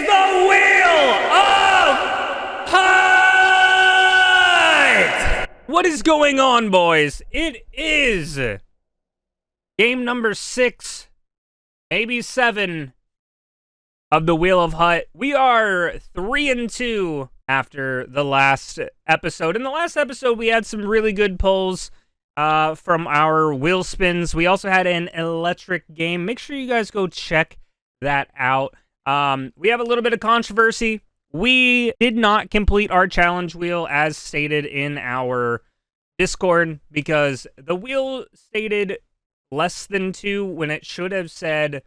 the Wheel of Height! What is going on, boys? It is game number 6, maybe 7 of the Wheel of Hut. We are 3-2 after the last episode. In the last episode, we had some really good pulls from our wheel spins. We also had an electric game. Make sure you guys go check that out. We have a little bit of controversy. We did not complete our challenge wheel as stated in our Discord because the wheel stated less than 2 when it should have said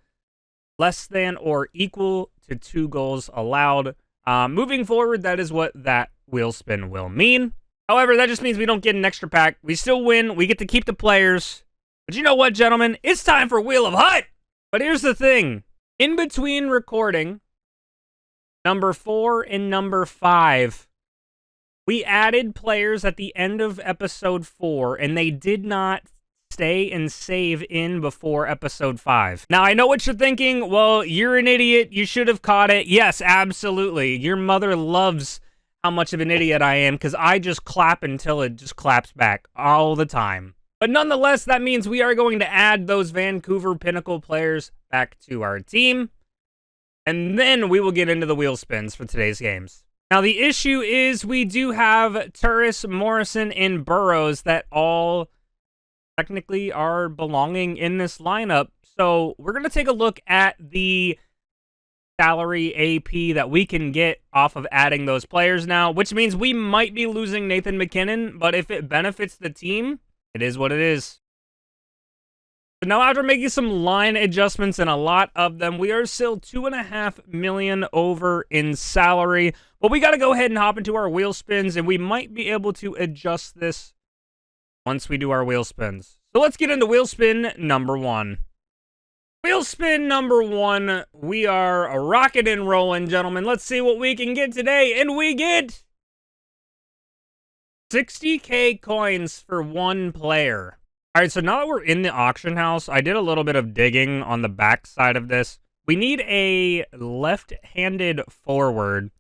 less than or equal to 2 goals allowed. Moving forward, that is what that wheel spin will mean. However, that just means we don't get an extra pack. We still win. We get to keep the players. But you know what, gentlemen? It's time for Wheel of Hut! But here's the thing. In between recording number 4 and number 5, we added players at the end of episode 4, and they did not stay and save in before episode 5. Now, I know what you're thinking. Well, you're an idiot. You should have caught it. Yes, absolutely. Your mother loves how much of an idiot I am, because I just clap until it just claps back all the time. But nonetheless, that means we are going to add those Vancouver Pinnacle players back to our team, and then we will get into the wheel spins for today's games. Now, the issue is we do have Turris, Morrison, and Burrows that all technically are belonging in this lineup. So we're going to take a look at the salary AP that we can get off of adding those players now, which means we might be losing Nathan MacKinnon, but if it benefits the team, it is what it is. But now, after making some line adjustments, and a lot of them, we are still $2.5 million over in salary. But we got to go ahead and hop into our wheel spins, and we might be able to adjust this once we do our wheel spins. So let's get into wheel spin number 1. Wheel spin number 1. We are rocking and rolling, gentlemen. Let's see what we can get today, and we get 60k coins for 1 player. All right, so now that we're in the auction house, I did a little bit of digging on the back side of this. We need a left-handed forward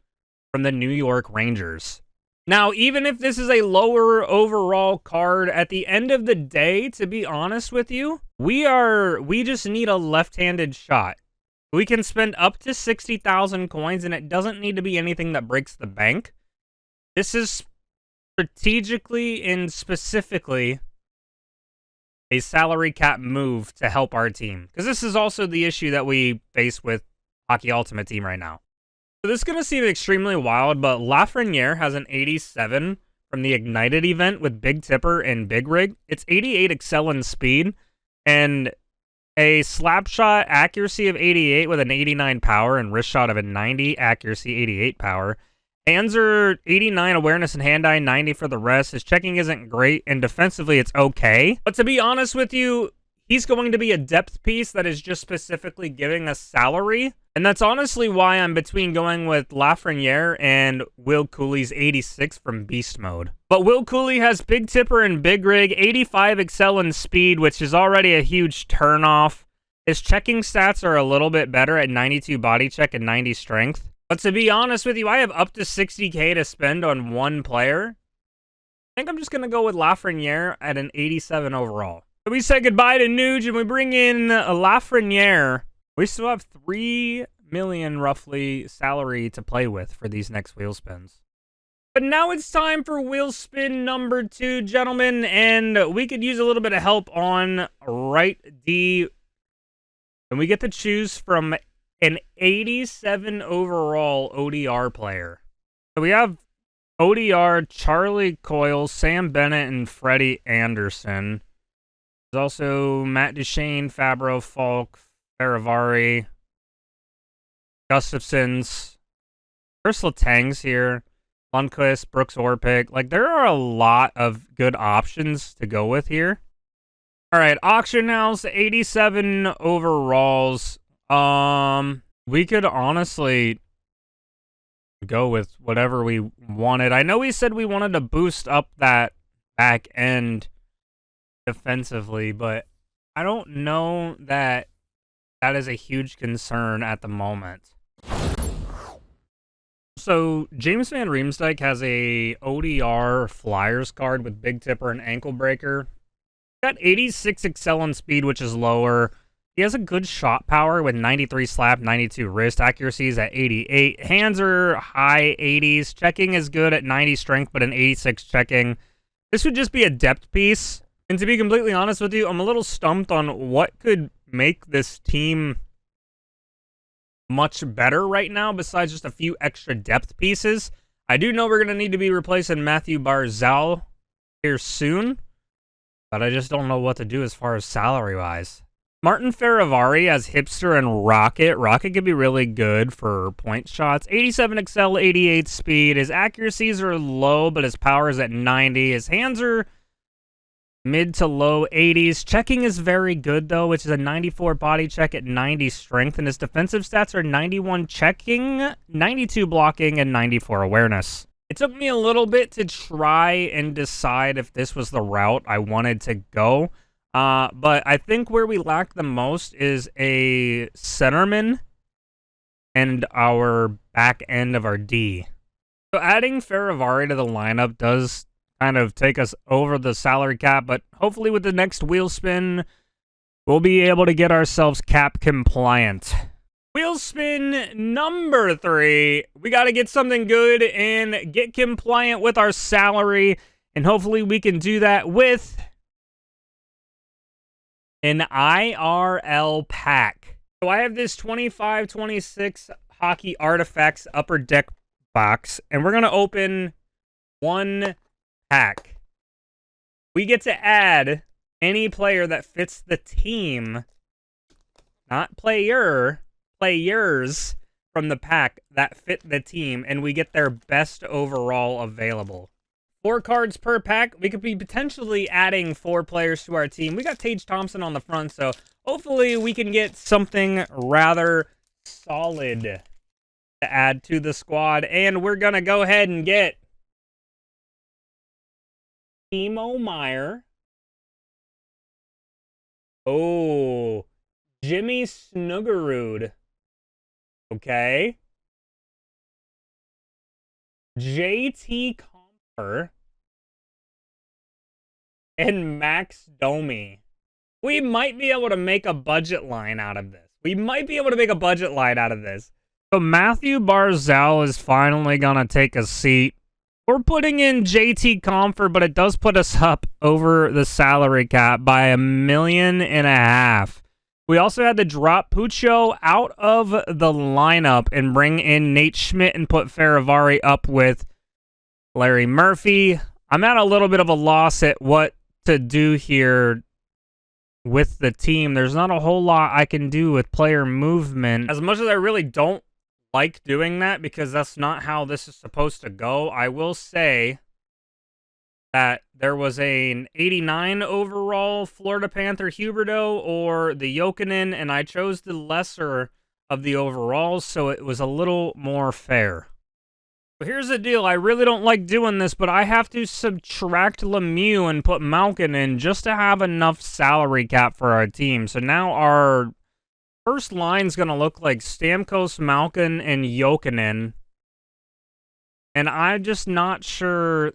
from the New York Rangers. Now, even if this is a lower overall card, at the end of the day, to be honest with you, we just need a left-handed shot. We can spend up to 60,000 coins, and it doesn't need to be anything that breaks the bank. This is strategically and specifically a salary cap move to help our team, because this is also the issue that we face with Hockey Ultimate Team right now. So this is going to seem extremely wild, but Lafreniere has an 87 from the Ignited event with Big Tipper and Big Rig. It's 88 Excel and Speed, and a slap shot accuracy of 88 with an 89 power, and wrist shot of a 90, accuracy 88 power. Hands are 89 awareness and hand-eye, 90 for the rest. His checking isn't great, and defensively it's okay. But to be honest with you, he's going to be a depth piece that is just specifically giving us salary. And that's honestly why I'm between going with Lafreniere and Will Cooley's 86 from Beast Mode. But Will Cooley has Big Tipper and Big Rig, 85 Excel and Speed, which is already a huge turnoff. His checking stats are a little bit better at 92 body check and 90 strength. But to be honest with you, I have up to 60k to spend on 1 player. I think I'm just going to go with Lafreniere at an 87 overall. So we say goodbye to Nuge and we bring in Lafreniere. We still have 3 million roughly salary to play with for these next wheel spins. But now it's time for wheel spin number 2, gentlemen. And we could use a little bit of help on right D. And we get to choose from an 87 overall ODR player. So we have ODR, Charlie Coyle, Sam Bennett, and Freddie Anderson. There's also Matt Duchene, Fabro, Falk, Faravari, Gustafsons, Ursula Tang's here, Lundqvist, Brooks Orpik. Like, there are a lot of good options to go with here. All right, auction house, 87 overalls. We could honestly go with whatever we wanted. I know we said we wanted to boost up that back end defensively, but I don't know that that is a huge concern at the moment. So James Van Riemsdyk has a ODR Flyers card with Big Tipper and Ankle Breaker. Got 86 excel and speed, which is lower. He has a good shot power with 93 slap, 92 wrist. Accuracy is at 88. Hands are high 80s. Checking is good at 90 strength, but an 86 checking. This would just be a depth piece. And to be completely honest with you, I'm a little stumped on what could make this team much better right now besides just a few extra depth pieces. I do know we're going to need to be replacing Matthew Barzal here soon, but I just don't know what to do as far as salary-wise. Martin Feravari as Hipster and Rocket. Rocket could be really good for point shots. 87 excel, 88 speed. His accuracies are low, but his power is at 90. His hands are mid to low 80s. Checking is very good, though, which is a 94 body check at 90 strength. And his defensive stats are 91 checking, 92 blocking, and 94 awareness. It took me a little bit to try and decide if this was the route I wanted to go. But I think where we lack the most is a centerman and our back end of our D. So adding Feravari to the lineup does kind of take us over the salary cap, but hopefully with the next wheel spin, we'll be able to get ourselves cap compliant. Wheel spin number 3. We got to get something good and get compliant with our salary, and hopefully we can do that with an IRL pack. So I have this 25-26 Hockey Artifacts Upper Deck box, and we're going to open one pack. We get to add any player that fits the team, not players from the pack that fit the team, and we get their best overall available. 4 cards per pack. We could be potentially adding 4 players to our team. We got Tage Thompson on the front, so hopefully we can get something rather solid to add to the squad. And we're going to go ahead and get Timo Meier. Oh, Jimmy Snuggerud. Okay. JT Comper. And Max Domi. We might be able to make a budget line out of this. So Matthew Barzal is finally going to take a seat. We're putting in JT Comfort, but it does put us up over the salary cap by $1.5 million. We also had to drop Puccio out of the lineup and bring in Nate Schmidt and put Feravari up with Larry Murphy. I'm at a little bit of a loss at what to do here with the team. There's not a whole lot I can do with player movement. As much as I really don't like doing that, because that's not how this is supposed to go, I will say that there was an 89 overall Florida Panther Huberdeau or the Jokinen, and I chose the lesser of the overalls, so it was a little more fair. But here's the deal. I really don't like doing this, but I have to subtract Lemieux and put Malkin in just to have enough salary cap for our team. So now our first line's going to look like Stamkos, Malkin, and Jokinen. And I'm just not sure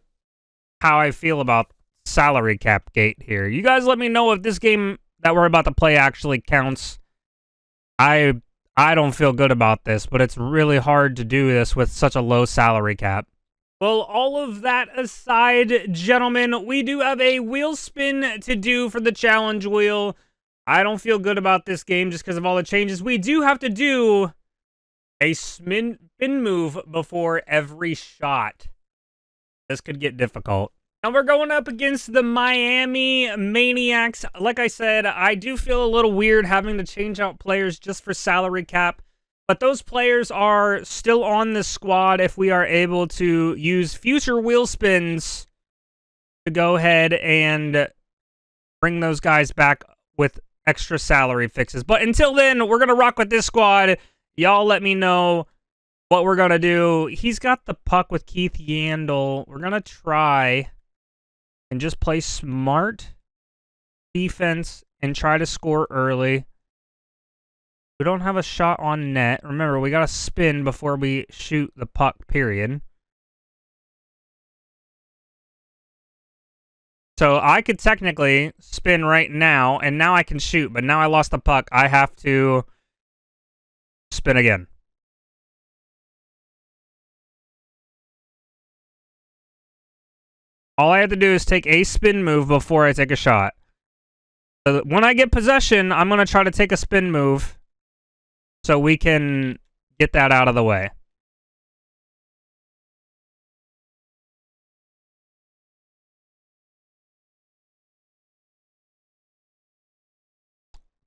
how I feel about salary cap gate here. You guys let me know if this game that we're about to play actually counts. I don't feel good about this, but it's really hard to do this with such a low salary cap. Well, all of that aside, gentlemen, we do have a wheel spin to do for the challenge wheel. I don't feel good about this game just because of all the changes. We do have to do a spin move before every shot. This could get difficult. Now we're going up against the Miami Maniacs. Like I said, I do feel a little weird having to change out players just for salary cap, but those players are still on the squad if we are able to use future wheel spins to go ahead and bring those guys back with extra salary fixes. But until then, we're going to rock with this squad. Y'all let me know what we're going to do. He's got the puck with Keith Yandel. We're going to try and just play smart defense and try to score early. We don't have a shot on net. Remember, we got to spin before we shoot the puck, period. So I could technically spin right now, and now I can shoot, but now I lost the puck. I have to spin again. All I have to do is take a spin move before I take a shot. So when I get possession, I'm going to try to take a spin move so we can get that out of the way.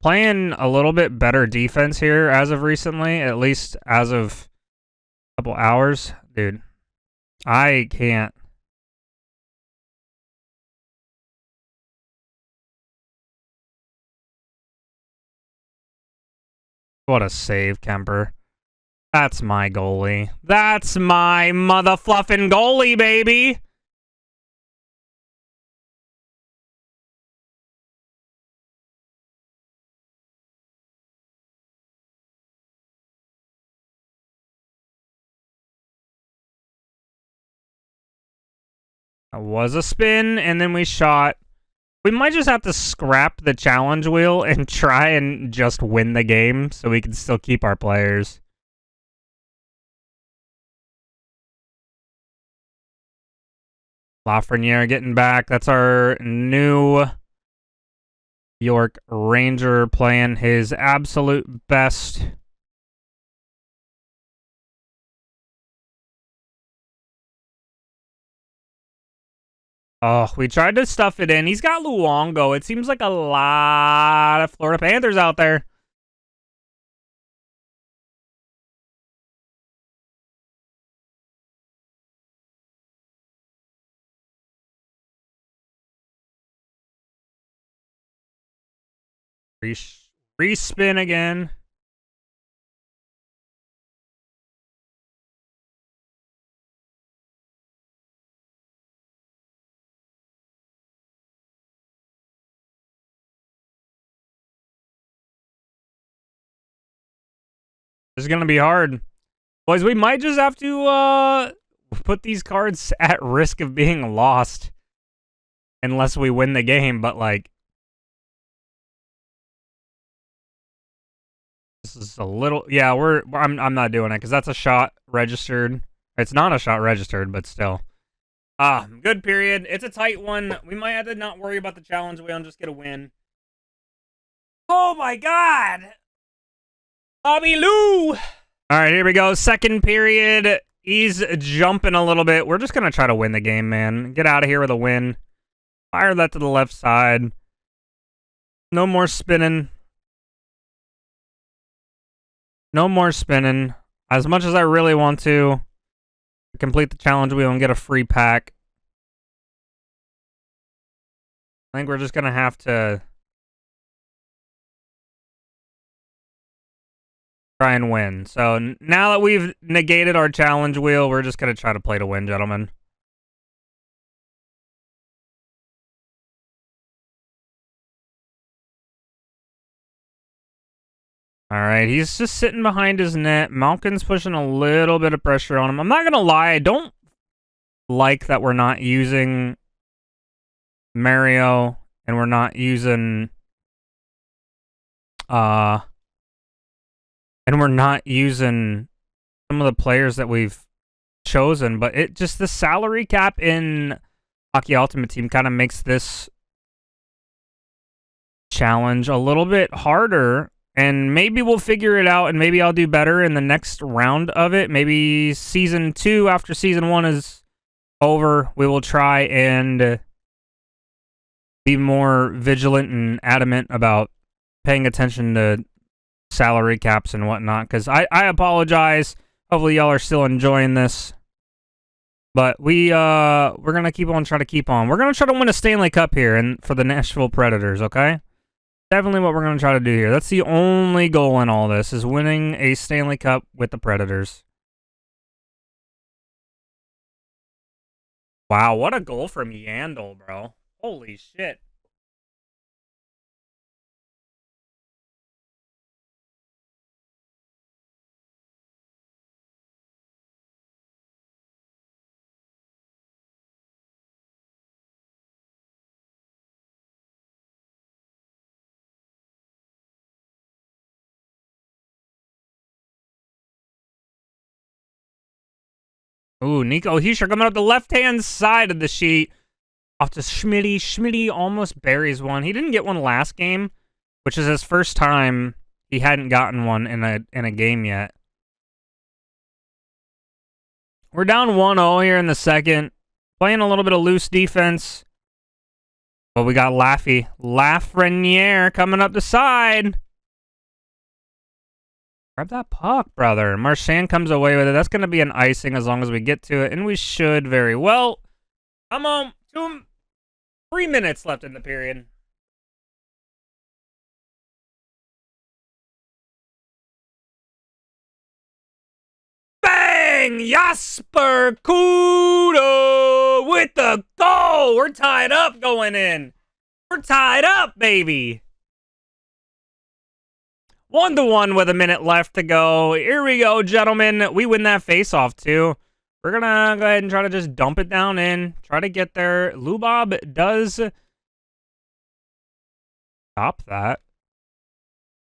Playing a little bit better defense here as of recently, at least as of a couple hours. Dude, I can't. What a save, Kemper. That's my goalie. That's my motherfluffin' goalie, baby! That was a spin, and then we shot. We might just have to scrap the challenge wheel and try and just win the game so we can still keep our players. Lafreniere getting back. That's our new York Ranger playing his absolute best. Oh, we tried to stuff it in. He's got Luongo. It seems like a lot of Florida Panthers out there. Respin again. This is going to be hard. Boys, we might just have to put these cards at risk of being lost unless we win the game, but like this is a little I'm not doing it cuz that's a shot registered. It's not a shot registered, but still. Good period. It's a tight one. We might have to not worry about the challenge wheel and just get a win. Oh my god. Bobby Lou. All right, here we go. Second period. He's jumping a little bit. We're just going to try to win the game, man. Get out of here with a win. Fire that to the left side. No more spinning. No more spinning. As much as I really want to complete the challenge wheel and get a free pack, I think we're just going to have to try and win. So now that we've negated our challenge wheel, we're just going to try to play to win, gentlemen. All right, he's just sitting behind his net. Malkin's pushing a little bit of pressure on him. I'm not going to lie, I don't like that we're not using Mario and we're not using some of the players that we've chosen, but it just the salary cap in Hockey Ultimate Team kind of makes this challenge a little bit harder, and maybe we'll figure it out and maybe I'll do better in the next round of it. Maybe season 2 after season 1 is over, we will try and be more vigilant and adamant about paying attention to salary caps and whatnot, because I apologize. Hopefully y'all are still enjoying this, but we're gonna keep on trying to keep on. We're gonna try to win a Stanley Cup here and for the Nashville Predators. Okay, definitely what we're gonna try to do here. That's the only goal in all this, is winning a Stanley Cup with the Predators. Wow, what a goal from Yandel, bro. Holy shit. Ooh, Nico Hischier coming up the left-hand side of the sheet. Off to Schmitty. Schmitty almost buries one. He didn't get one last game, which is his first time he hadn't gotten one in a game yet. We're down 1-0 here in the second. Playing a little bit of loose defense. But we got Lafreniere coming up the side. Grab that puck, brother. Marchand comes away with it. That's going to be an icing as long as we get to it. And we should very well. Come on. 3 minutes left in the period. Bang! Jasper Kudo with the goal. We're tied up going in. We're tied up, baby. 1-1 with a minute left to go. Here we go, gentlemen. We win that face-off, too. We're going to go ahead and try to just dump it down in. Try to get there. Lubob does stop that.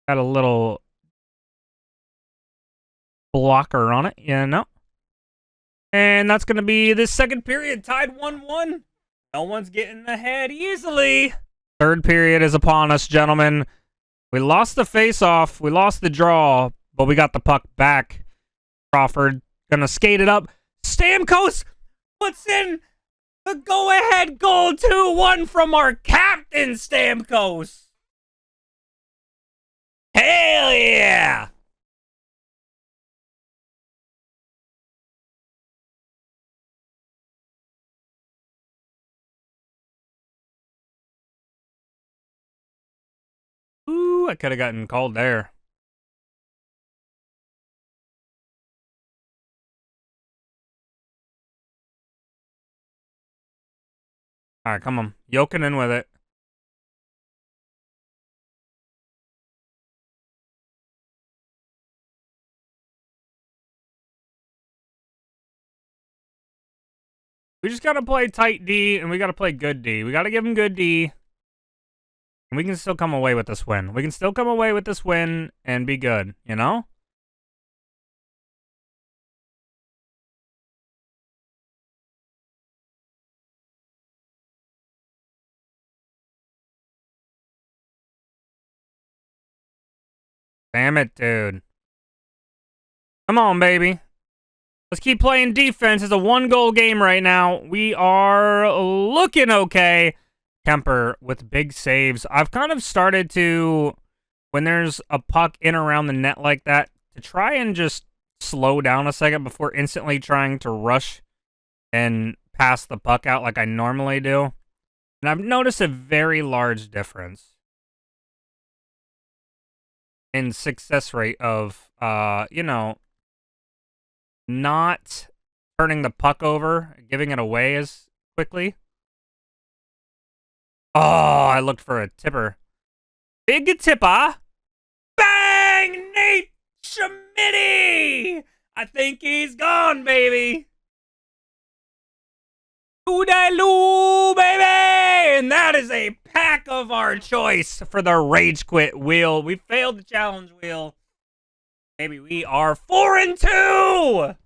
Got a little blocker on it. Yeah, no. And that's going to be this second period. Tied 1-1. No one's getting ahead easily. Third period is upon us, gentlemen. We lost the face-off. We lost the draw, but we got the puck back. Crawford gonna skate it up. Stamkos puts in the go-ahead goal. 2-1 from our captain, Stamkos. Hell yeah! Ooh, I could have gotten called there. All right, come on. Jokinen with it. We just got to play tight D, and we got to play good D. We got to give them good D. And we can still come away with this win. We can still come away with this win and be good, you know? Damn it, dude. Come on, baby. Let's keep playing defense. It's a 1-goal game right now. We are looking okay. Kemper with big saves. I've kind of started to, when there's a puck in around the net like that, to try and just slow down a second before instantly trying to rush and pass the puck out like I normally do. And I've noticed a very large difference in success rate of, you know, not turning the puck over, giving it away as quickly. Oh, I looked for a tipper. Big tipper. Bang! Nate Schmitty! I think he's gone, baby. Toodaloo, baby! And that is a pack of our choice for the Rage Quit wheel. We failed the challenge wheel. Maybe we are 4-2!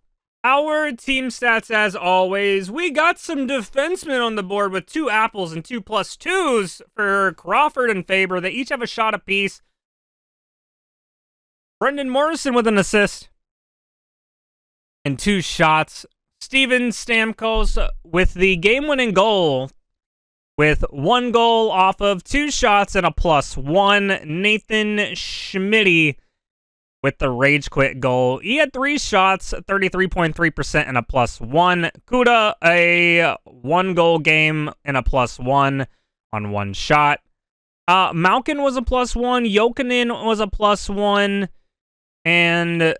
Our team stats, as always, we got some defensemen on the board with 2 apples and 2+2s for Crawford and Faber. They each have a shot apiece. Brendan Morrison with an assist and 2 shots. Steven Stamkos with the game-winning goal with 1 goal off of 2 shots and a +1. Nathan Schmitty with the Rage Quit goal. He had 3 shots, 33.3% and a +1. Kuda, a 1-goal game and a +1 on 1 shot. Malkin was a +1. Jokinen was a +1. And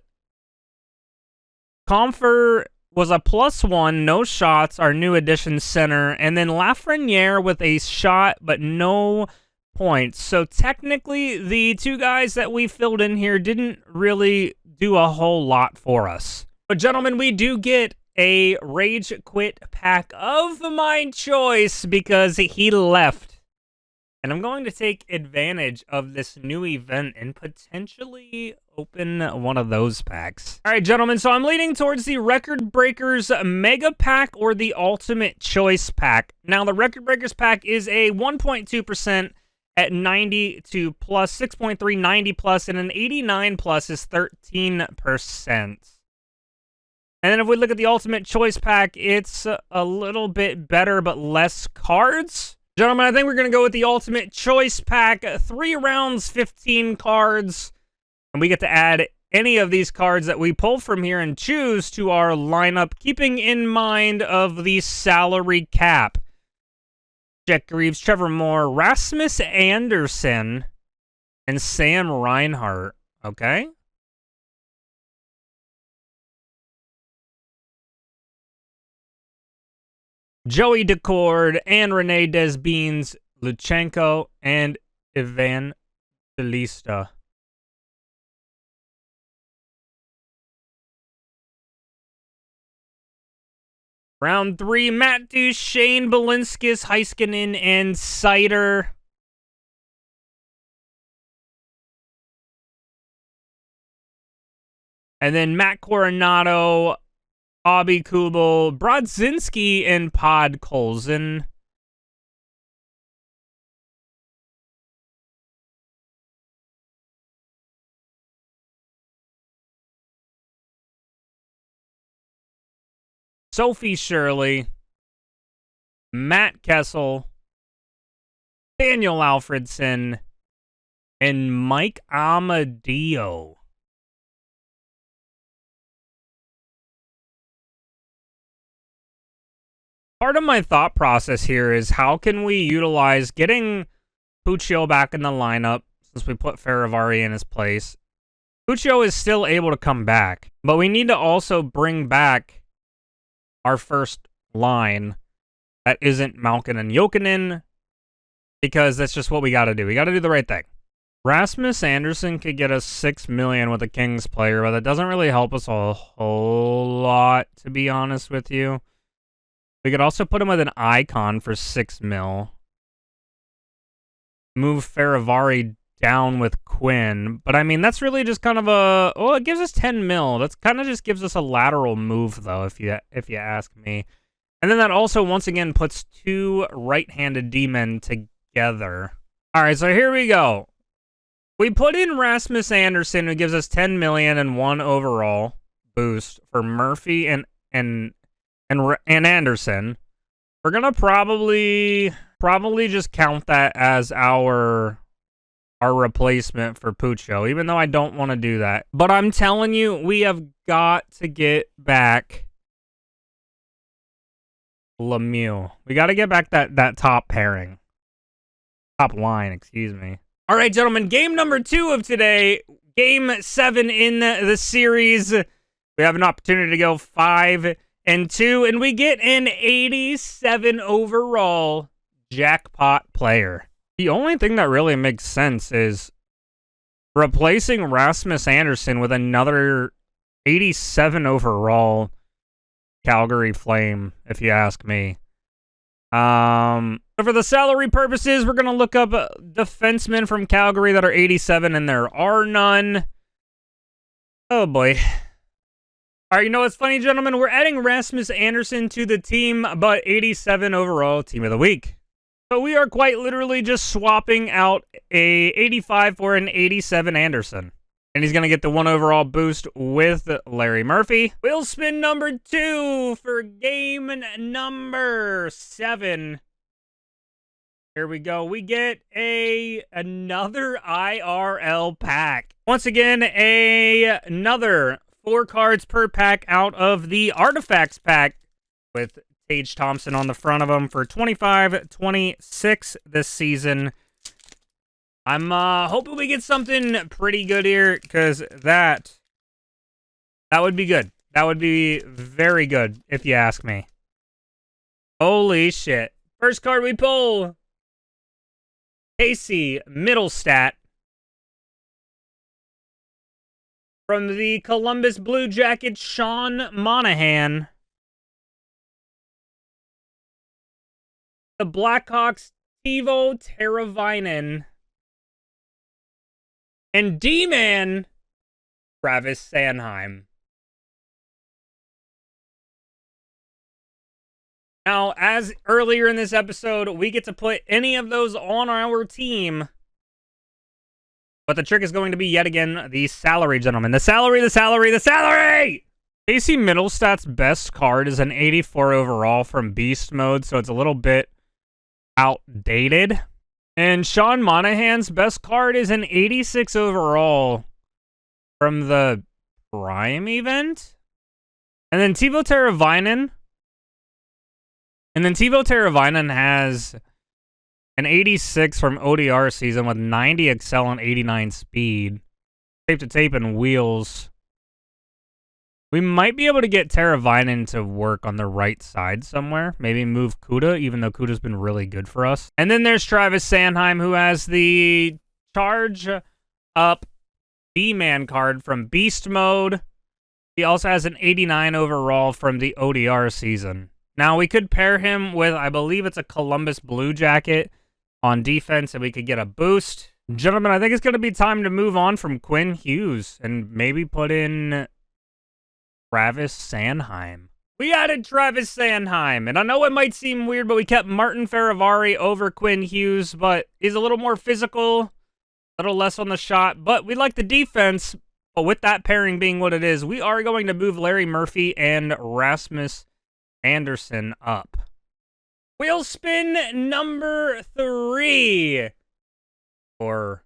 Comfer was a +1. No shots, our new addition center. And then Lafreniere with a shot, but no points. So technically, the 2 guys that we filled in here didn't really do a whole lot for us. But gentlemen, we do get a Rage Quit pack of my choice because he left. And I'm going to take advantage of this new event and potentially open one of those packs. All right, gentlemen, so I'm leaning towards the Record Breakers Mega Pack or the Ultimate Choice Pack. Now, the Record Breakers Pack is a 1.2% at 92 plus, 6.3, 90 plus, and an 89 plus is 13%. And then if we look at the Ultimate Choice Pack, it's a little bit better but less cards. Gentlemen, I think we're going to go with the Ultimate Choice Pack. 3 rounds, 15 cards. And we get to add any of these cards that we pull from here and choose to our lineup, keeping in mind of the salary cap. Jack Greaves, Trevor Moore, Rasmus Anderson, and Sam Reinhart. Okay? Joey Decord, and Rene Desbeens, Luchenko, and Ivan Belista. Round 3, Matt Duchene, Balinskis, Heiskanen, and Sider. And then Matt Coronado, Bobby Kubel, Brodzinski, and Podkolzin. Sophie Shirley, Matt Kessel, Daniel Alfredson, and Mike Amadio. Part of my thought process here is how can we utilize getting Puccio back in the lineup since we put Faravari in his place. Puccio is still able to come back, but we need to also bring back our first line that isn't Malkin and Jokinen, because that's just what we got to do. We got to do the right thing. Rasmus Anderson could get us $6 million with a Kings player, but that doesn't really help us a whole lot, to be honest with you. We could also put him with an icon for $6 million. Move Faravari down with Quinn. But, I mean, that's really just kind of a... Well, it gives us $10 million. That's kind of just gives us a lateral move, though, if you ask me. And then that also, once again, puts 2 right-handed D-men together. All right, so here we go. We put in Rasmus Anderson, who gives us $10 million and 1 overall boost for Murphy and Anderson. We're gonna probably just count that as our replacement for Puccio, even though I don't want to do that. But I'm telling you, we have got to get back Lemieux. We got to get back that top pairing. Top line, excuse me. All right, gentlemen, game number 2 of today. Game 7 in the series. We have an opportunity to go 5-2, and we get an 87 overall jackpot player. The only thing that really makes sense is replacing Rasmus Anderson with another 87 overall Calgary Flame, if you ask me. For the salary purposes, we're going to look up defensemen from Calgary that are 87, and there are none. Oh, boy. All right, you know what's funny, gentlemen? We're adding Rasmus Anderson to the team, but 87 overall team of the week. So we are quite literally just swapping out a 85 for an 87 Anderson. And he's going to get the 1 overall boost with Larry Murphy. Wheel spin number 2 for game number 7. Here we go. We get another IRL pack. Once again, another 4 cards per pack out of the Artifacts pack with Tage Thompson on the front of them for 25-26 this season. I'm hoping we get something pretty good here, because that would be good. That would be very good, if you ask me. Holy shit. First card we pull. Casey Middlestat. From the Columbus Blue Jackets, Sean Monahan. The Blackhawks, Teuvo Teravainen. And D-Man, Travis Sanheim. Now, as earlier in this episode, we get to put any of those on our team. But the trick is going to be, yet again, the salary, gentlemen. The salary, the salary, the salary! AC Middlestat's best card is an 84 overall from Beast Mode, so it's a little bit outdated. And Sean Monahan's best card is an 86 overall from the Prime event. And then Teuvo Teravainen has an 86 from ODR season with 90 excel and 89 speed. Tape to tape and wheels. We might be able to get Teravainen to work on the right side somewhere. Maybe move Kuda, even though Kuda's been really good for us. And then there's Travis Sanheim, who has the Charge Up D-Man card from Beast Mode. He also has an 89 overall from the ODR season. Now, we could pair him with, I believe it's a Columbus Blue Jacket on defense, and we could get a boost. Gentlemen, I think it's going to be time to move on from Quinn Hughes and maybe put in Travis Sanheim. We added Travis Sanheim, and I know it might seem weird, but we kept Martin Feravari over Quinn Hughes, but he's a little more physical, a little less on the shot, but we like the defense. But with that pairing being what it is, we are going to move Larry Murphy and Rasmus Anderson up. Wheel spin number 3 for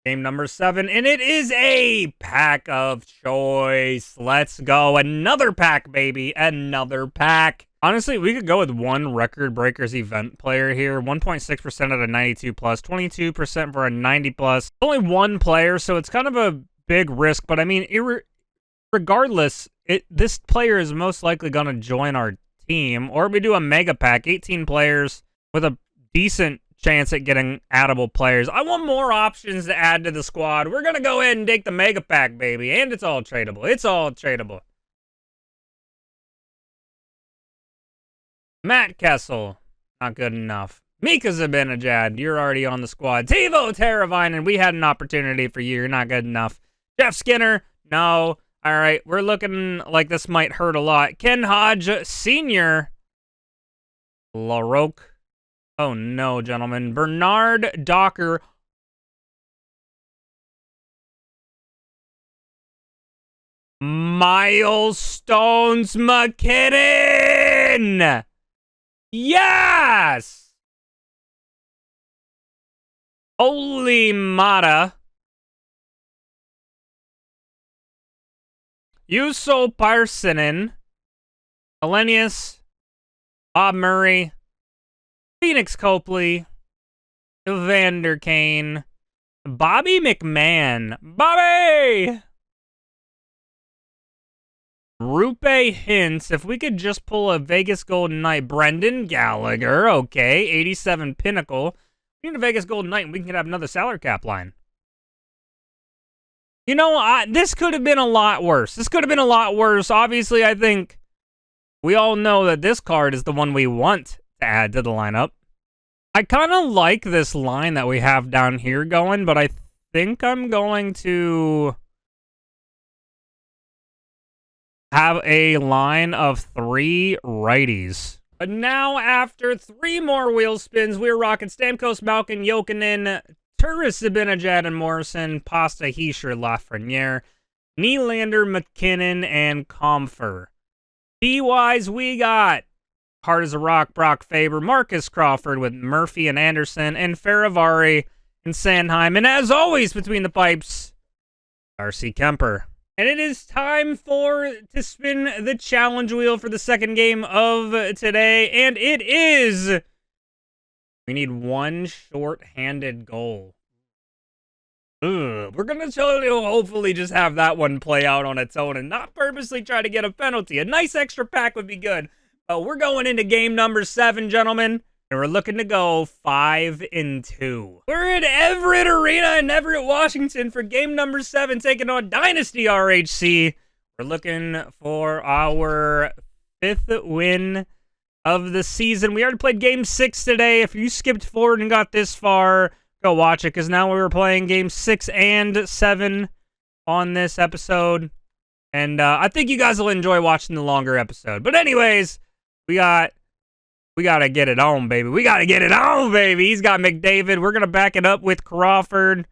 game number 7, and it is a pack of choice. Let's go. Another pack, baby. Another pack. Honestly, we could go with one Record Breakers event player here. 1.6% at a 92+, 22% for a 90+. Only one player, so it's kind of a big risk, but I mean, regardless, this player is most likely going to join our team, or we do a mega pack, 18 players with a decent chance at getting addable players. I want more options to add to the squad. We're going to go ahead and take the mega pack, baby, and it's all tradable. It's all tradable. Matt Kessel, not good enough. Mika Zibanejad, you're already on the squad. Teuvo Teravainen, we had an opportunity for you. You're not good enough. Jeff Skinner, no. All right, we're looking like this might hurt a lot. Ken Hodge Sr. LaRoque. Oh, no, gentlemen. Bernard Docker. Milestones McKinnon. Yes! Holy Mata. Juuso Parssinen, Elenius, Bob Murray, Phoenix Copley, Evander Kane, Bobby McMahon, Bobby! Rupe Hintz, if we could just pull a Vegas Golden Knight, Brendan Gallagher, okay, 87 Pinnacle. We need a Vegas Golden Knight and we can have another salary cap line. You know, this could have been a lot worse. This could have been a lot worse. Obviously, I think we all know that this card is the one we want to add to the lineup. I kind of like this line that we have down here going, but I think I'm going to have a line of 3 righties. But now, after 3 more wheel spins, we're rocking Stamkos, Malkin, Jokinen, Turris, Zibanejad, and Morrison, Pasta, Heischer, Lafreniere, Nylander, McKinnon, and Comfer. D-wise, we got Hard as a Rock, Brock Faber, Marcus Crawford with Murphy and Anderson, and Feravari and Sanheim. And as always, between the pipes, RC Kemper. And it is time to spin the challenge wheel for the second game of today. And it is... we need 1 short-handed goal. We're going to hopefully just have that one play out on its own and not purposely try to get a penalty. A nice extra pack would be good. But we're going into game number 7, gentlemen. And we're looking to go 5-2. We're at Everett Arena in Everett, Washington for game number 7, taking on Dynasty RHC. We're looking for our 5th win of the season. We already played Game 6 today. If you skipped forward and got this far, go watch it, because now we were playing Game 6 and 7 on this episode. And I think you guys will enjoy watching the longer episode. But anyways, we gotta get it on, baby. We gotta get it on, baby. He's got McDavid. We're gonna back it up with Crawford.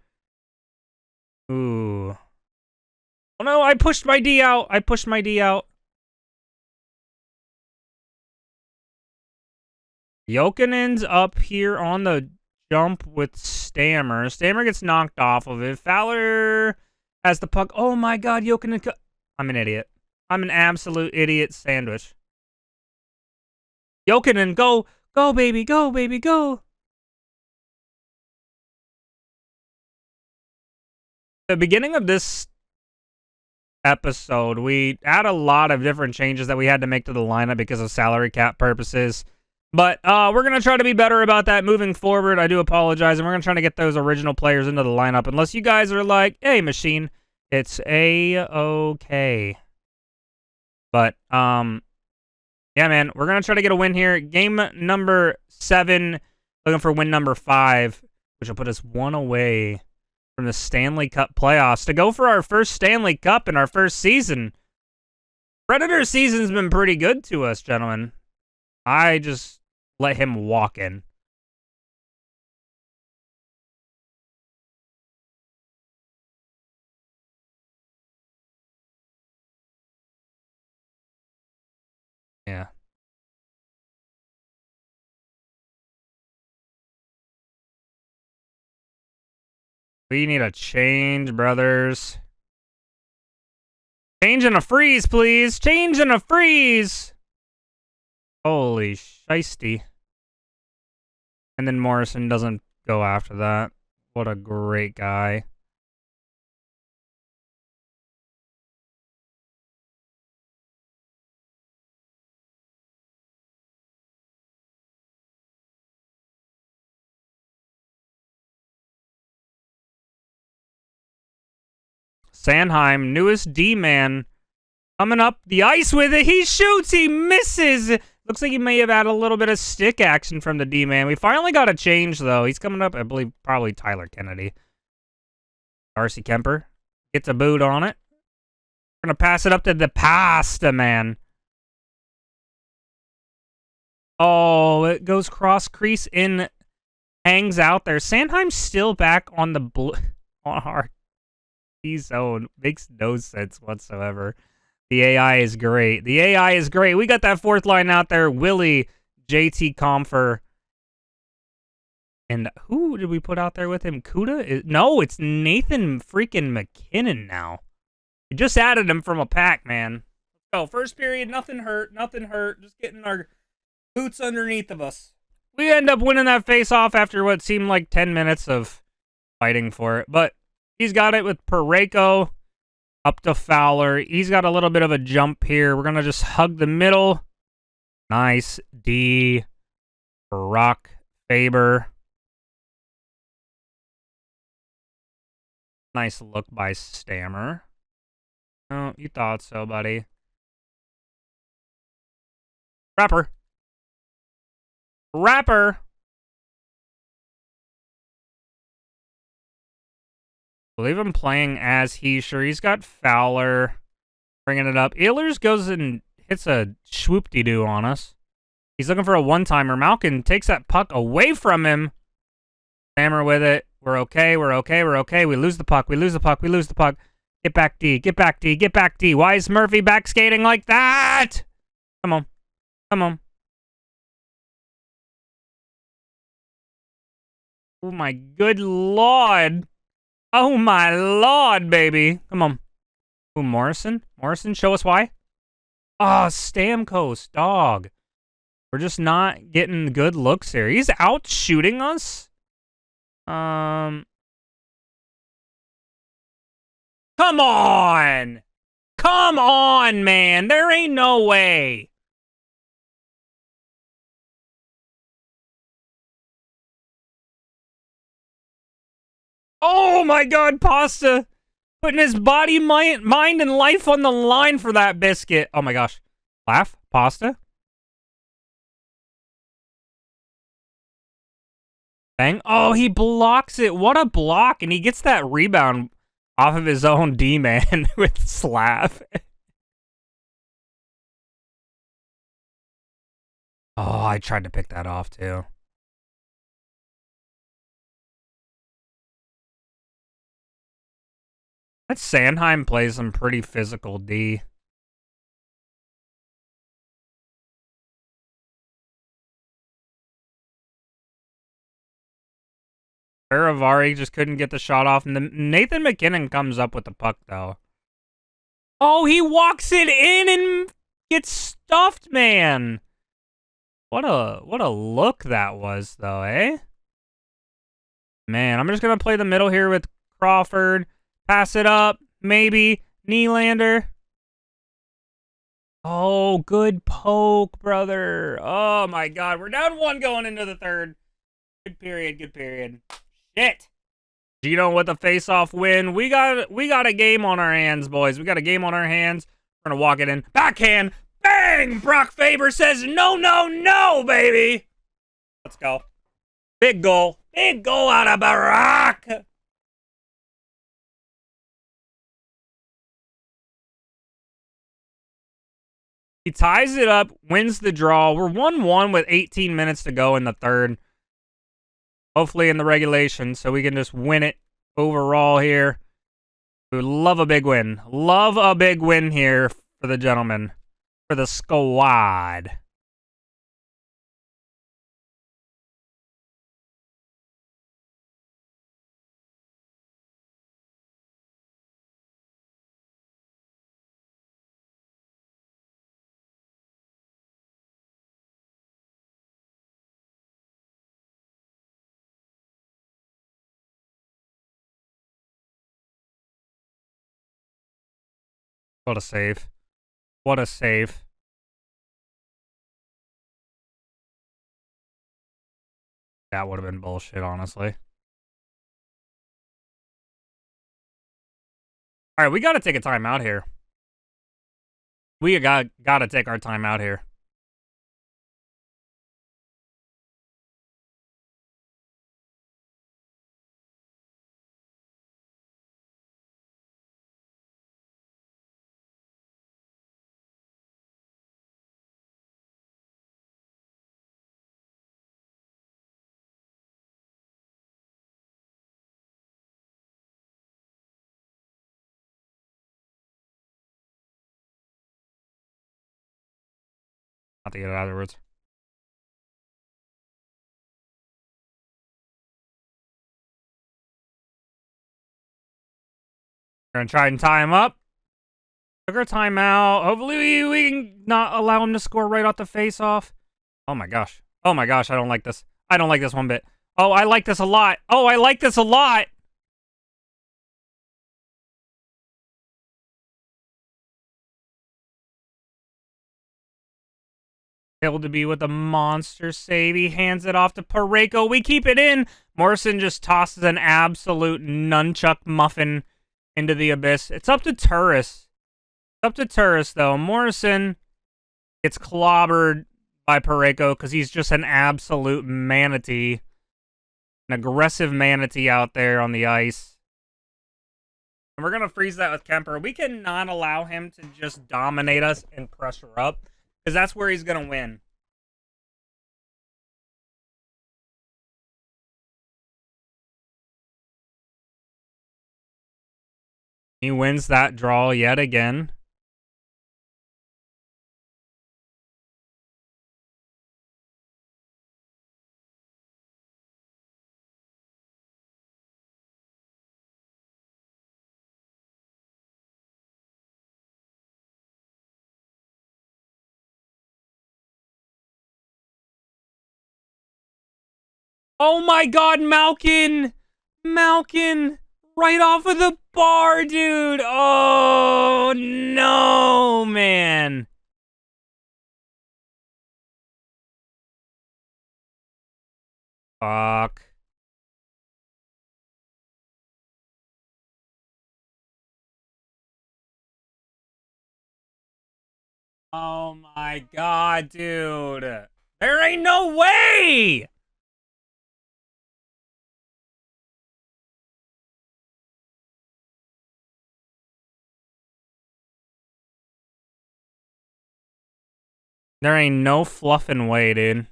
Ooh. Oh no, I pushed my D out. Jokinen's up here on the jump with Stammer. Stammer gets knocked off of it. Fowler has the puck. Oh my god, Jokinen. I'm an idiot. I'm an absolute idiot sandwich. Jokinen, go. Go, baby. Go, baby. Go. The beginning of this episode, we had a lot of different changes that we had to make to the lineup because of salary cap purposes. But we're going to try to be better about that moving forward. I do apologize, and we're going to try to get those original players into the lineup. Unless you guys are like, hey, machine, it's A-okay. But, yeah, man, we're going to try to get a win here. Game number 7, looking for win number 5, which will put us 1 away from the Stanley Cup playoffs to go for our first Stanley Cup in our first season. Predator season's been pretty good to us, gentlemen. I just let him walk in. Yeah. We need a change, brothers. Change and a freeze, please. Change and a freeze. Holy shiesty. And then Morrison doesn't go after that. What a great guy. Sanheim, newest D-man, coming up the ice with it. He shoots, he misses. Looks like he may have had a little bit of stick action from the D-man. We finally got a change, though. He's coming up, I believe, probably Tyler Kennedy. Darcy Kemper gets a boot on it. We're going to pass it up to the pasta man. Oh, it goes cross crease in, hangs out there. Sanheim's still back on the on our zone. Makes no sense whatsoever. The AI is great. The AI is great. We got that fourth line out there. Willie, JT Comfer. And who did we put out there with him? Kuda? No, it's Nathan freaking McKinnon now. We just added him from a pack, man. So, first period, nothing hurt. Nothing hurt. Just getting our boots underneath of us. We end up winning that face-off after what seemed like 10 minutes of fighting for it. But he's got it with Parayko up to Fowler. He's got a little bit of a jump here. We're going to just hug the middle. Nice. D. Rock. Faber. Nice look by Stammer. Oh, you thought so, buddy. Rapper. Rapper. I believe I'm playing as he. Sure, he's got Fowler bringing it up. Ehlers goes and hits a swoop-de-doo on us. He's looking for a one-timer. Malkin takes that puck away from him. Hammer with it. We're okay. We're okay. We're okay. We lose the puck. We lose the puck. We lose the puck. Get back, D. Get back, D. Get back, D. Why is Murphy back skating like that? Come on. Come on. Oh, my good Lord. Oh, my Lord, baby. Come on. Ooh, Morrison? Morrison, show us why. Oh, Stamkos, dog. We're just not getting good looks here. He's out shooting us. Come on! Come on, man! There ain't no way! Oh my god, Pasta! Putting his body, mind, and life on the line for that biscuit. Oh my gosh. Laugh? Pasta? Bang. Oh, he blocks it. What a block. And he gets that rebound off of his own D-man with slap. Oh, I tried to pick that off, too. That Sandheim plays some pretty physical D. Faravari just couldn't get the shot off. And then Nathan McKinnon comes up with the puck, though. Oh, he walks it in and gets stuffed, man. What a look that was, though, eh? Man, I'm just going to play the middle here with Crawford. Pass it up. Maybe. Nylander. Oh, good poke, brother. Oh, my God. We're down 1 going into the third. Good period. Good period. Shit. Gino with a face-off win. We got a game on our hands, boys. We got a game on our hands. We're going to walk it in. Backhand. Bang! Brock Faber says, no, no, no, baby. Let's go. Big goal. Big goal out of Brock. He ties it up, wins the draw. We're 1-1 with 18 minutes to go in the third. Hopefully in the regulation, so we can just win it overall here. We love a big win. Love a big win here for the gentlemen. For the squad. What a save. What a save. That would have been bullshit, honestly. All right, we got to take a timeout here. We got to take our time out here. Not to get it afterwards. We're going to try and tie him up. Took our timeout. Hopefully we can not allow him to score right off the face-off. Oh my gosh. Oh my gosh, I don't like this. I don't like this one bit. Oh, I like this a lot. Oh, I like this a lot. Able to be with a monster save. He hands it off to Parayko. We keep it in. Morrison just tosses an absolute nunchuck muffin into the abyss. It's up to Turris. Up to Turris, though. Morrison gets clobbered by Parayko because he's just an absolute manatee. An aggressive manatee out there on the ice. And we're going to freeze that with Kemper. We cannot allow him to just dominate us and pressure up because that's where he's going to win. He wins that draw yet again. Oh my God, Malkin! Malkin! Right off of the bar, dude! Oh, no, man. Fuck. Oh my God, dude. There ain't no way! There ain't no fluffing way, dude.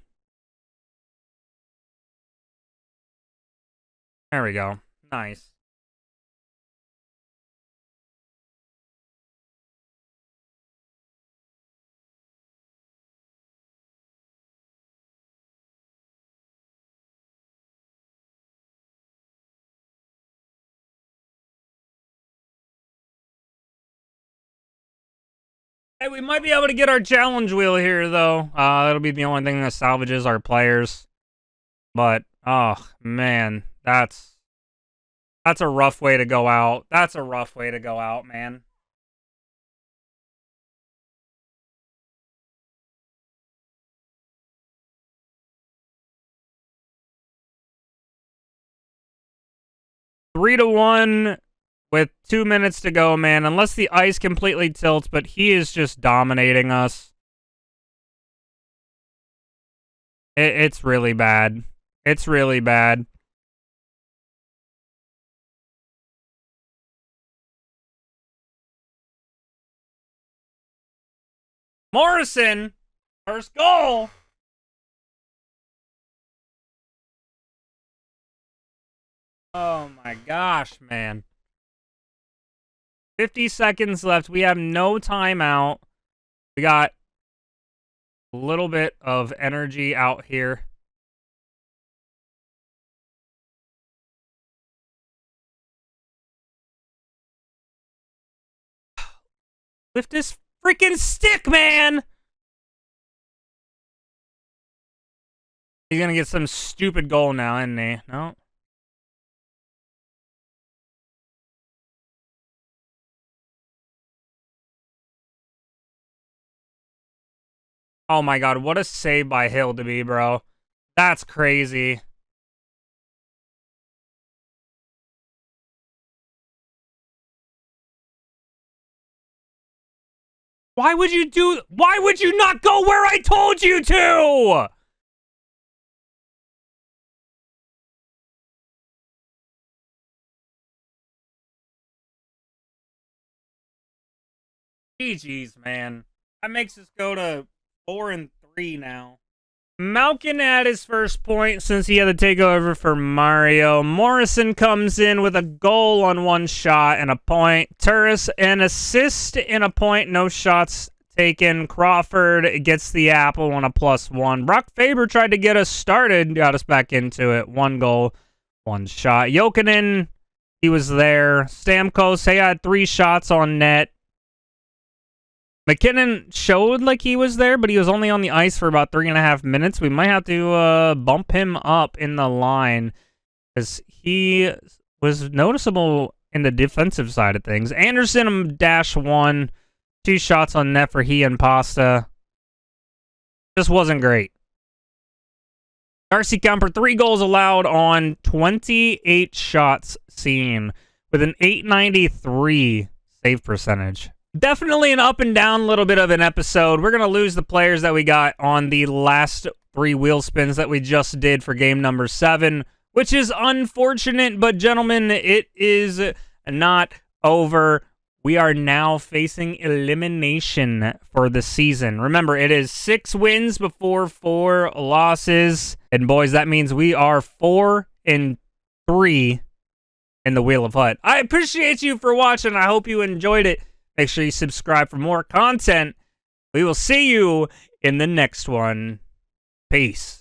There we go. Nice. Hey, we might be able to get our challenge wheel here, though. That'll be the only thing that salvages our players. But, oh, man, that's a rough way to go out. That's a rough way to go out, man. Three to one with 2 minutes to go, man. Unless the ice completely tilts, but he is just dominating us. It's really bad. It's really bad. Morrison, first goal. Oh my gosh, man. 50 seconds left. We have no timeout. We got a little bit of energy out here. Lift this freaking stick, man! He's gonna get some stupid goal now, isn't he? No. Oh my god, what a save by Hill to be, bro. That's crazy. Why would you not go where I told you to? GG's, man. That makes us go to 4-3 now. Malkin had his first point since he had to take over for Mario. Morrison comes in with a goal on 1 shot and a point. Turris an assist and a point. No shots taken. Crawford gets the apple on a +1. Brock Faber tried to get us started. Got us back into it. 1 goal, 1 shot. Jokinen, he was there. Stamkos, he had 3 shots on net. McKinnon showed like he was there, but he was only on the ice for about 3.5 minutes. We might have to bump him up in the line because he was noticeable in the defensive side of things. Anderson -1, 2 shots on net for he and Pasta. Just wasn't great. Darcy Kemper, 3 goals allowed on 28 shots seen with an .893 save percentage. Definitely an up and down little bit of an episode. We're going to lose the players that we got on the last 3 wheel spins that we just did for game number 7, which is unfortunate, but gentlemen, it is not over. We are now facing elimination for the season. Remember, it is 6 wins before 4 losses. And boys, that means we are 4-3 in the Wheel of Hut. I appreciate you for watching. I hope you enjoyed it. Make sure you subscribe for more content. We will see you in the next one. Peace.